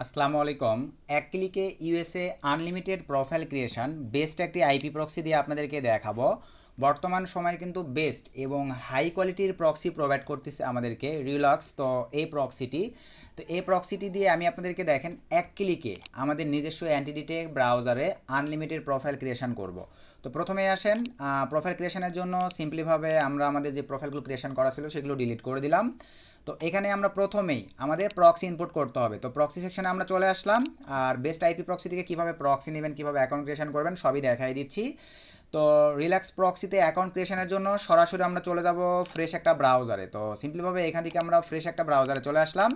আসসালামু আলাইকুম। এক ক্লিকে USA unlimited profile creation best একটি আইপি প্রক্সি দিয়ে আপনাদেরকে দেখাবো। বর্তমান সময়ের কিন্তু বেস্ট এবং হাই কোয়ালিটির প্রক্সি প্রোভাইড করতেছে আমাদেরকে রিলক্স। এই প্রক্সিটি দিয়ে আমি আপনাদেরকে দেখেন এক ক্লিকে আমাদের নিজস্ব অ্যান্টিডিটে ব্রাউজারে আনলিমিটেড প্রোফাইল ক্রিয়েশন করব। তো প্রথমে আসেন, প্রোফাইল ক্রিয়েশনের জন্য সিম্পলিভাবে আমরা আমাদের যে প্রোফাইলগুলো ক্রিয়েশন করা ছিল সেগুলো ডিলিট করে দিলাম। তো এখানে আমরা প্রথমেই আমাদের প্রক্সি ইনপুট করতে হবে। তো প্রক্সি সেকশনে আমরা চলে আসলাম, আর বেস্ট আইপি প্রক্সি থেকে কীভাবে প্রক্সি নেবেন, কীভাবে অ্যাকাউন্ট ক্রিয়েশন করবেন সবই দেখাই দিচ্ছি। তো রিল্যাক্স প্রক্সিতে অ্যাকাউন্ট ক্রিয়েশনের জন্য সরাসরি আমরা চলে যাব ফ্রেশ একটা ব্রাউজারে। তো সিম্পলিভাবে এখান থেকে আমরা ফ্রেশ একটা ব্রাউজারে চলে আসলাম।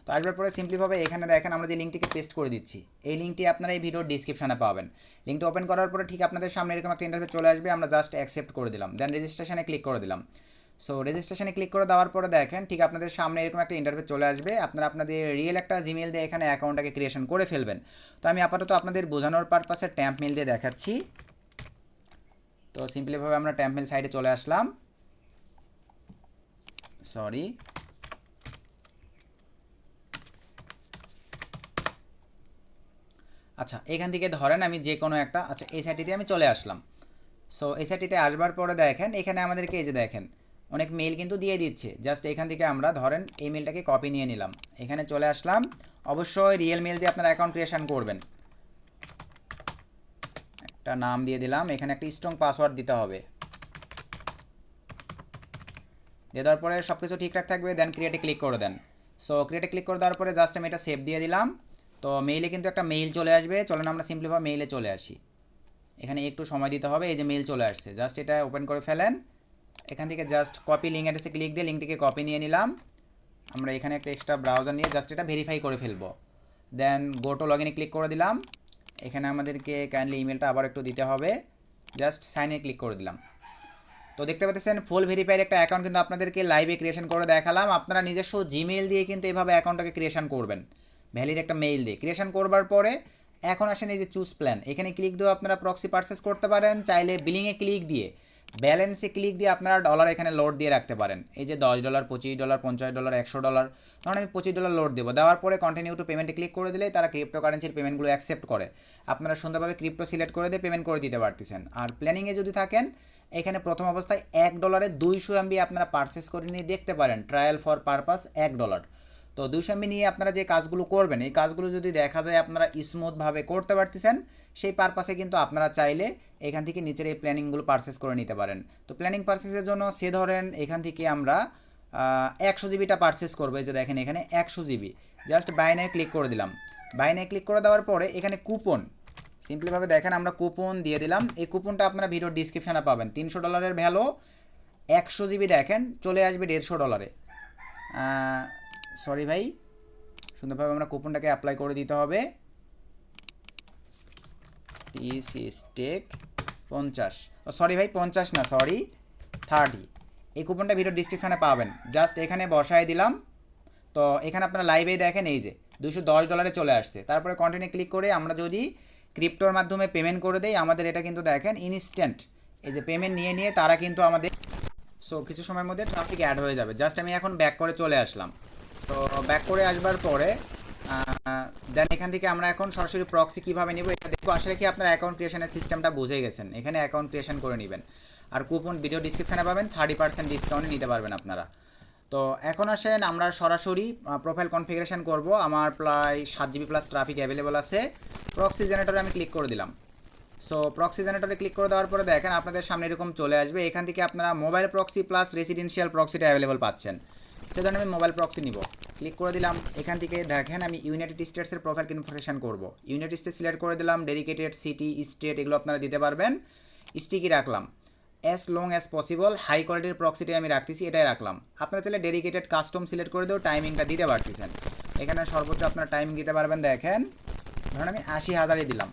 তো আসবার পরে সিম্পলিভাবে এখানে দেখেন আমরা যে লিঙ্কটিকে পেস্ট করে দিচ্ছি, এই লিঙ্কটি আপনারা এই ভিডিওর ডিসক্রিপশনে পাবেন। লিঙ্কটি ওপেন করার পরে ঠিক আপনাদের সামনে এরকম একটা ইন্টারফেস চলে আসবে, আমরা জাস্ট অ্যাকসেপ্ট করে দিলাম, দেন রেজিস্ট্রেশনে ক্লিক করে দিলাম। সো রেজিস্ট্রেশনে ক্লিক করে দেওয়ার পরে দেখেন ঠিক আপনাদের সামনে এরকম একটা ইন্টারফেস চলে আসবে, আপনারা আপনাদের রিয়েল একটা জিমেল দিয়ে এখানে অ্যাকাউন্টটাকে ক্রিয়েশন করে ফেলবেন। তো আমি আপাতত আপনাদের বোঝানোর পারপাসে ট্যাম্প মেল দিয়ে দেখাচ্ছি। তো সিম্পলিভাবে আমরা ট্যাম্প মেল সাইডে চলে আসলাম। সরি, আচ্ছা এখান থেকে ধরেন আমি যে কোনো একটা, আচ্ছা এই সাইটটিতে আমি চলে আসলাম। সো এই সাইটটিতে আসবার পরে দেখেন এখানে আমাদেরকে এই যে দেখেন অনেক মেল কিন্তু দিয়ে দিচ্ছে। জাস্ট এখান থেকে আমরা ধরেন এই মেলটাকে কপি নিয়ে নিলাম, এখানে চলে আসলাম। অবশ্যই রিয়েল মেল দিয়ে আপনারা অ্যাকাউন্ট ক্রিয়েশন করবেন। একটা নাম দিয়ে দিলাম, এখানে একটা স্ট্রং পাসওয়ার্ড দিতে হবে। দিয়ে দেওয়ার পরে সব কিছু ঠিকঠাক থাকবে, দেন ক্রিয়েটে ক্লিক করে দেন। সো ক্রিয়েটে ক্লিক করে দেওয়ার পরে জাস্ট আমি এটা সেভ দিয়ে দিলাম। তো মেইলে কিন্তু একটা মেইল চলে আসবে, চলেন আমরা সিম্পলিভাবে মেইলে চলে আসি। এখানে একটু সময় দিতে হবে, এই যে মেইল চলে আসছে, জাস্ট এটা ওপেন করে ফেলেন। এখান থেকে জাস্ট কপি লিঙ্ক অ্যাড্রেসে ক্লিক দিয়ে লিঙ্কটিকে কপি নিয়ে নিলাম। আমরা এখানে একটা এক্সট্রা ব্রাউজার নিয়ে জাস্ট এটা ভেরিফাই করে ফেলবো। দেন গো টু লগ ইনে ক্লিক করে দিলাম। এখানে আমাদেরকে কাইন্ডলি ইমেলটা আবার একটু দিতে হবে, জাস্ট সাইনে ক্লিক করে দিলাম। তো দেখতে পাচ্ছেন ফুল ভেরিফাইড একটা অ্যাকাউন্ট কিন্তু আপনাদেরকে লাইভে ক্রিয়েশন করে দেখালাম। আপনারা নিজস্ব জিমেইল দিয়ে কিন্তু এভাবে অ্যাকাউন্টটাকে ক্রিয়েশন করবেন, ভ্যালিড একটা মেইল দিয়ে ক্রিয়েশন করবার পরে এখন আসেন এই যে চুজ প্ল্যান, এখানে ক্লিক দিয়ে আপনারা প্রক্সি পারচেস করতে পারেন। চাইলে বিলিংয়ে ক্লিক দিয়ে ব্যালেন্সে ক্লিক দিয়ে আপনারা ডলার এখানে লোড দিয়ে রাখতে পারেন। এই যে $10, $25, $50, $100, তখন আমি $25 লোড দেবো। দেওয়ার পরে কন্টিনিউ টু পেমেন্টে ক্লিক করে দিলেই তারা ক্রিপ্টো কারেন্সির পেমেন্টগুলো অ্যাকসেপ্ট করে। আপনারা সুন্দরভাবে ক্রিপ্টো সিলেক্ট করে দিয়ে পেমেন্ট করে দিতে পারতেছেন। আর প্ল্যানিংয়ে যদি থাকেন এখানে প্রথম অবস্থায় $1 200 MB আপনারা পারচেস করে নিয়ে দেখতে পারেন, ট্রায়াল ফর পারপাস $1। তো 200 MB নিয়ে আপনারা যে কাজগুলো করবেন এই কাজগুলো যদি দেখা যায় আপনারা স্মুথভাবে করতে পারতেছেন, সেই পারপাসে কিন্তু আপনারা চাইলে এখান থেকে নিচের এই প্ল্যানিংগুলো পারচেস করে নিতে পারেন। তো প্ল্যানিং পারচেসের জন্য সে ধরেন এখান থেকে আমরা 100 জিবিটা পারচেস করবো। এই যে দেখেন এখানে 100 জিবি, জাস্ট বাইনে ক্লিক করে দিলাম। বাইনে ক্লিক করে দেওয়ার পরে এখানে কুপন, সিম্পলিভাবে দেখেন আমরা কুপন দিয়ে দিলাম। এই কুপনটা আপনারা ভিডিওর ডিসক্রিপশানে পাবেন। $300 ভ্যালু, 100 জিবি দেখেন চলে আসবে $150। সরি ভাই, সুন্দরভাবে আমরা কুপনটাকে অ্যাপ্লাই করে দিতে হবে। টিসি স্টেক 50, সরি ভাই 50 না, সরি 30। এই কুপনটা ভিডিওর ডিসক্রিপশানে পাবেন, জাস্ট এখানে বসায় দিলাম। তো এখানে আপনারা লাইভেই দেখেন এই যে $210 চলে আসছে। তারপরে কন্টিনিউ ক্লিক করে আমরা যদি ক্রিপ্টোর মাধ্যমে পেমেন্ট করে দেই আমাদের এটা কিন্তু দেখেন ইনস্ট্যান্ট এই যে পেমেন্ট নিয়ে নিয়ে তারা কিন্তু আমাদের কিছু সময়ের মধ্যে ট্রাফিক অ্যাড হয়ে যাবে। জাস্ট আমি এখন ব্যাক করে চলে আসলাম। তো ব্যাক করে আসবার পরে দেন এখান থেকে আমরা এখন সরাসরি প্রক্সি কীভাবে নিব এটা দেখবো। আসলে কি আপনার অ্যাকাউন্ট ক্রিয়েশনের সিস্টেমটা বুঝে গেছেন, এখানে অ্যাকাউন্ট ক্রিয়েশন করে নেবেন। আর কুপন ভিডিও ডিসক্রিপশানে পাবেন, 30% ডিসকাউন্টে নিতে পারবেন আপনারা। তো এখন আসেন আমরা সরাসরি প্রোফাইল কনফিগারেশন করব। আমার প্রায় 7 জিবি প্লাস ট্রাফিক অ্যাভেলেবল আছে। প্রক্সি জেনারেটরে আমি ক্লিক করে দিলাম। সো প্রক্সি জেনারেটরে ক্লিক করে দেওয়ার পরে দেখেন আপনাদের সামনে এরকম চলে আসবে। এখান থেকে আপনারা মোবাইল প্রক্সি প্লাস রেসিডেন্সিয়াল প্রক্সিটা অ্যাভেলেবল পাচ্ছেন। সেজন্য আমি মোবাইল প্রক্সি নিব, ক্লিক করে দিলাম। এখান থেকে দেখেন আমি ইউনাইটেড স্টেটসের প্রোফাইল কনফিগারেশন করব। ইউনাইটেড স্টেটস সিলেক্ট করে দিলাম, ডেডিকেটেড সিটি স্টেট এগুলো আপনারা দিতে পারবেন। স্টিকি রাখলাম, as long as possible high কোয়ালিটির প্রক্সিটাই আমি রাখতেছি, এটাই রাখলাম। আপনারা চাইলে ডেডিকেটেড কাস্টম সিলেক্ট করে দিয়েও টাইমিংটা দিতে পারতেছেন। এখানে সর্বোচ্চ আপনারা টাইমিং দিতে পারবেন। দেখেন ধরেন আমি 80,000 দিলাম,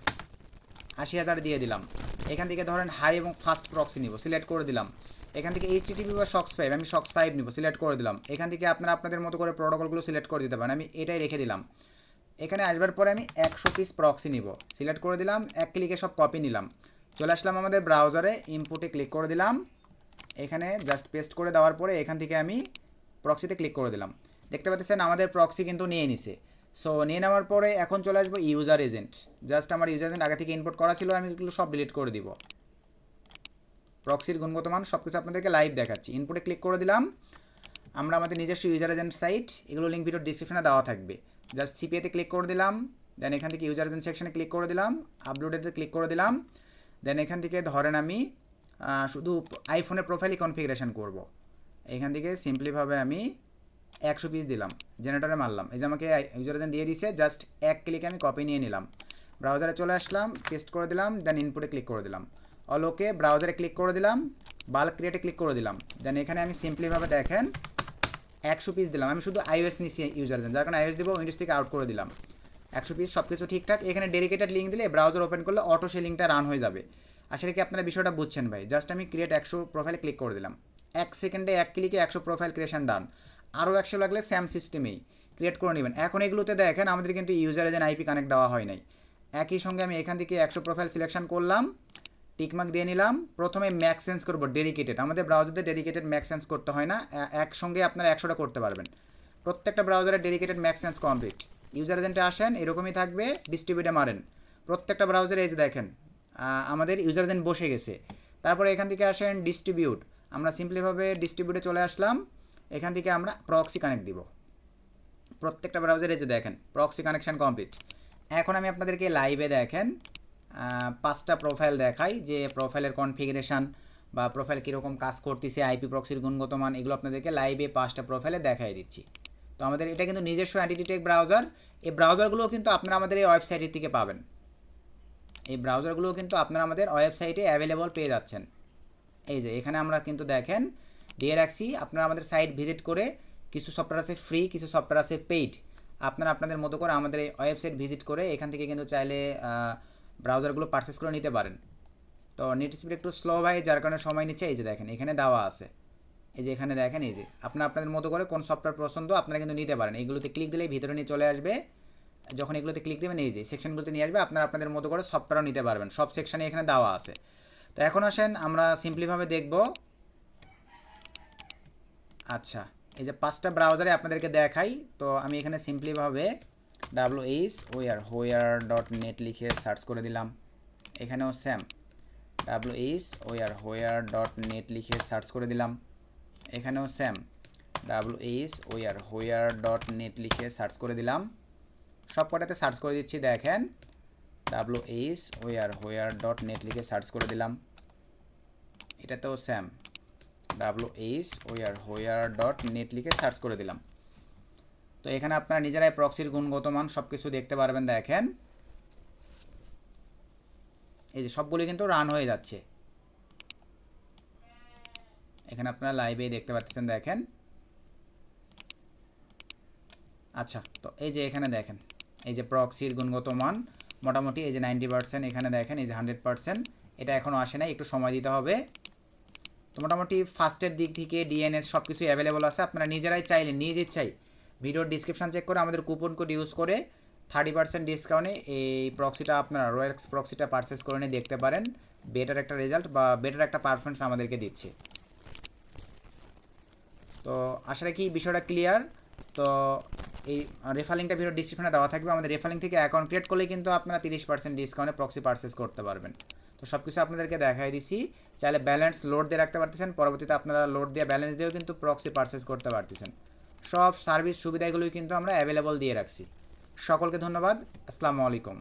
80,000 দিয়ে দিলাম। এখান থেকে ধরেন হাই এবং ফাস্ট প্রক্সি নিব, সিলেক্ট করে দিলাম। এখান থেকে HTTP বা SOX 5, আমি SOX 5 নিব, সিলেক্ট করে দিলাম। এখান থেকে আপনারা আপনাদের মতো করে প্রোটোকলগুলো সিলেক্ট করে দিতে পারেন, আমি এটাই রেখে দিলাম। এখানে আসবার পরে আমি 100 পিস প্রক্সি নিব, সিলেক্ট করে দিলাম। এক ক্লিকে সব কপি নিলাম, চলে আসলাম আমাদের ব্রাউজারে, ইনপুটে ক্লিক করে দিলাম। এখানে জাস্ট পেস্ট করে দেওয়ার পরে এখান থেকে আমি প্রক্সিতে ক্লিক করে দিলাম। দেখতে পাচ্ছেন আমাদের প্রক্সি কিন্তু নিয়ে নিছে। সো নিয়ে নেওয়ার পরে এখন চলে আসবো ইউজার এজেন্ট। জাস্ট আমার ইউজার এজেন্ট আগে থেকে ইনপুট করা ছিল, আমি এগুলো সব ডিলিট করে দিব। প্রক্সির গুণগত মান সব কিছু আপনাদেরকে লাইভ দেখাচ্ছি। ইনপুটে ক্লিক করে দিলাম, আমরা আমাদের নিজস্ব ইউজার এজেন্ট সাইট, এগুলো লিঙ্ক ভিডিও ডিসক্রিপশনে দেওয়া থাকবে। জাস্ট সিপিএতে ক্লিক করে দিলাম, দেন এখান থেকে ইউজার এজেন্ট সেকশনে ক্লিক করে দিলাম, আপলোডেতে ক্লিক করে দিলাম। দেন এখান থেকে ধরেন আমি শুধু আইফোনের প্রোফাইলই কনফিগারেশন করব। এখান থেকে সিম্পলিভাবে আমি 100 পিস দিলাম, জেনারেটরে মারলাম, এই যে আমাকে ইউজার এজেন্ট দিয়ে দিছে। জাস্ট এক ক্লিকে আমি কপি নিয়ে নিলাম, ব্রাউজারে চলে আসলাম, পেস্ট করে দিলাম, দেন ইনপুটে ক্লিক করে দিলাম। অল ওকে, ব্রাউজারে ক্লিক করে দিলাম, বাল্ক ক্রিয়েটে ক্লিক করে দিলাম। দেন এখানে আমি সিম্পলিভাবে দেখেন 100 পিস দিলাম। আমি শুধু iOS নিচ্ছি ইউজার এজেন্ট, যার কারণে iOS দিব, উইন্ডোজ থেকে আউট করে দিলাম। 100 পিস সব কিছু ঠিকঠাক। এখানে ডেডিকেটেড লিঙ্ক দিলে ব্রাউজার ওপেন করলে অটো সেই লিঙ্কটা রান হয়ে যাবে। আসলে কি আপনারা বিষয়টা বুঝছেন ভাই? জাস্ট আমি ক্রিয়েট 100 প্রোফাইলে ক্লিক করে দিলাম, 1 সেকেন্ডে 1 ক্লিকে 100 প্রোফাইল ক্রিয়েশন ডান। আরও 100 লাগলে স্যাম সিস্টেমেই ক্রিয়েট করে নেবেন। এখন এগুলোতে দেখেন আমাদের কিন্তু ইউজার এজেন্ট আইপি কানেক্ট দেওয়া হয় নাই। একই সঙ্গে আমি এখান থেকে 100 প্রোফাইল সিলেকশন করলাম, টিকমার্ক দিয়ে নিলাম। প্রথমে ম্যাক সেন্স করবো ডেডিকেটেড, আমাদের ব্রাউজারে ডেডিকেটেড ম্যাক সেন্স করতে হয় না, একসঙ্গে আপনারা 100টা করতে পারবেন। প্রত্যেকটা ব্রাউজারে dedicated MAC sense complete. User এজেন্টে আসেন, এরকমই থাকবে, ডিস্ট্রিবিউটে মারেন। প্রত্যেকটা ব্রাউজারে এই যে দেখেন আমাদের ইউজার এজেন্ট বসে গেছে। তারপরে এখান থেকে আসেন ডিস্ট্রিবিউট, আমরা সিম্পলিভাবে ডিস্ট্রিবিউটে চলে আসলাম। এখান থেকে আমরা প্রক্সি কানেক্ট দিব প্রত্যেকটা ব্রাউজারে, যে দেখেন প্রক্সি কানেকশন কমপ্লিট। এখন আমি আপনাদেরকে লাইভে দেখেন 5টা প্রোফাইল দেখাই, যে প্রোফাইলের কনফিগারেশান বা প্রোফাইল কীরকম কাজ করতেছে, আইপি প্রক্সির গুণগত মান, এগুলো আপনাদেরকে লাইভে 5টা প্রোফাইলে দেখাই দিচ্ছি। তো আমাদের এটা কিন্তু নিজস্ব এন্টিটি টেক ব্রাউজার। এই ব্রাউজারগুলোও কিন্তু আপনারা আমাদের এই ওয়েবসাইটের থেকে পাবেন। এই ব্রাউজারগুলোও কিন্তু আপনারা আমাদের ওয়েবসাইটে অ্যাভেলেবল পেয়ে যাচ্ছেন। এই যে এখানে আমরা কিন্তু দেখেন দিয়ে রাখছি, আপনারা আমাদের সাইট ভিজিট করে, কিছু সফটওয়্যার আছে ফ্রি, কিছু সফটওয়্যার আছে পেইড। আপনারা আপনাদের মতো করে আমাদের এই ওয়েবসাইট ভিজিট করে এখান থেকে কিন্তু চাইলে ব্রাউজারগুলো পারচেস করে নিতে পারেন। তো নেট স্পিড একটু স্লো ভাই, যার কারণে সময় নিচ্ছে। এই যে দেখেন এখানে দেওয়া আছে, এই যে এখানে দেখেন, এই যে আপনারা আপনাদের মতো করে কোন সফটওয়্যার পছন্দ আপনারা কিন্তু নিতে পারেন। এইগুলোতে ক্লিক দিলেই ভিতরে নিয়ে চলে আসবে। যখন এগুলোতে ক্লিক দেবেন এই যে সেকশনগুলোতে নিয়ে আসবে, আপনারা আপনাদের মতো করে সফটওয়্যারও নিতে পারবেন। সব সেকশনে এখানে দেওয়া আছে। তো এখন আসেন আমরা সিম্পলিভাবে দেখব। আচ্ছা, এই যে 5টা ব্রাউজারে আপনাদেরকে দেখাই। তো আমি এখানে সিম্পলিভাবে whoir.net লিখে সার্চ করে দিলাম। এখানেও সেম whoir.net লিখে সার্চ করে দিলাম। এখানেও সেম whoir.net লিখে সার্চ করে দিলাম। সব কটাতে সার্চ করে দিচ্ছি, দেখেন whoir.net লিখে সার্চ করে দিলাম। এটাতেও সেম whoir.net লিখে সার্চ করে দিলাম। তো এখানে আপনারা নিজেরাই প্রক্সির গুণগত মান সব কিছু দেখতে পারবেন। দেখেন এই যে সবগুলি কিন্তু রান হয়ে যাচ্ছে, এখানে আপনারা লাইভেই দেখতে পাচ্ছেন। দেখেন আচ্ছা, তো এই যে এখানে দেখেন এই যে প্রক্সির গুণগত মান মোটামুটি এই যে 90%, এখানে দেখেন এই যে 100%। এটা এখনও আসে নাই, একটু সময় দিতে হবে। তো মোটামুটি ফাস্টের দিক থেকে ডিএনএস সব কিছুই অ্যাভেলেবল আছে। আপনারা নিজেরাই চাইলে নিজ ইচ্ছাই ভিডিওর ডিসক্রিপশান চেক করে আমাদের কুপন কোড ইউজ করে 30% ডিসকাউন্টে এই প্রক্সিটা আপনারা রয়্যালস প্রক্সিটা পারচেস করে নিয়ে দেখতে পারেন। বেটার একটা রেজাল্ট বা বেটার একটা পারফরমেন্স আমাদেরকে দিচ্ছে। তো আশা রাখি বিষয়টা ক্লিয়ার। তো এই রেফারিংটা ভিডিও ডিসক্রিপশনে দেওয়া থাকবে। আমাদের রেফারিং থেকে অ্যাকাউন্ট ক্রিয়েট করলে কিন্তু আপনারা 30% ডিসকাউন্টে প্রক্সি পারচেস করতে পারবেন। তো সব কিছু আপনাদেরকে দেখাই দিছি। চাইলে ব্যালেন্স লোড দিয়ে রাখতে পারতেছেন, পরবর্তীতে আপনারা লোড দিয়ে ব্যালেন্স দিয়েও কিন্তু প্রক্সি পারচেস করতে পারতেছেন। সব সার্ভিস সুবিধাগুলোই কিন্তু আমরা অ্যাভেলেবল দিয়ে রাখছি। সকলকে ধন্যবাদ। আসসালামু আলাইকুম।